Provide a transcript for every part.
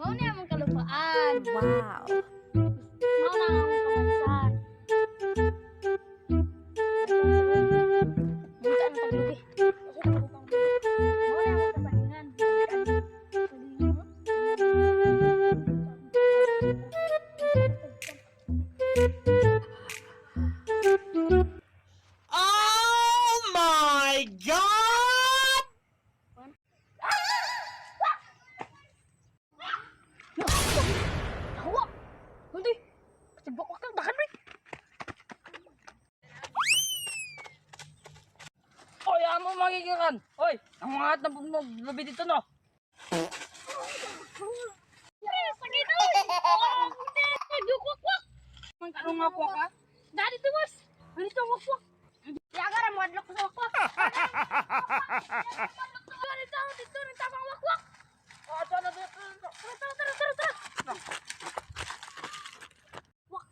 Mao na among kalupaan. Wow. Mao na among kamansan. Bukan taglugi. Mao na among kasalingan. Oh my God! Tawa. Hindi. Sibok ka dakan rin. Oy, amo magigikan. Oy, ang mga at na labi dito no. Sakit oy. Oh, hindi. Dukwak-kwak. Man kanong nga po ka? Dali tuwas. Dito wakwak. Yagara mo adlok sa wakwak. Dito rin tamang wakwak. Ato na dito. Tara. Wak.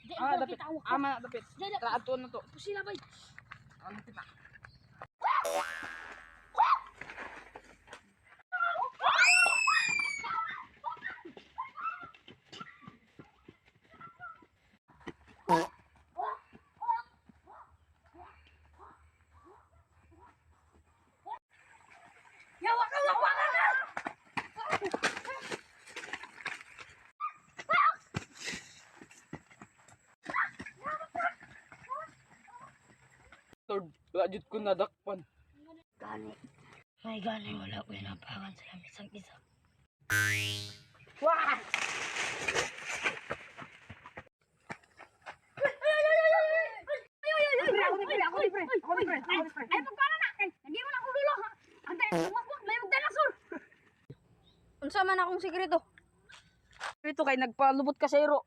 Di Ah, ang dapit. kita wakwak. Ama na dapit. Dali. Ato na to. Pusila bay. Ano kita? Ya wakwak na. Third, budget ko nadakpan. Gani. May gani wala ko napakan sa isang isa. Wah! Unsa man akong sikreto? Ito kay nagpalubot ka sa iro.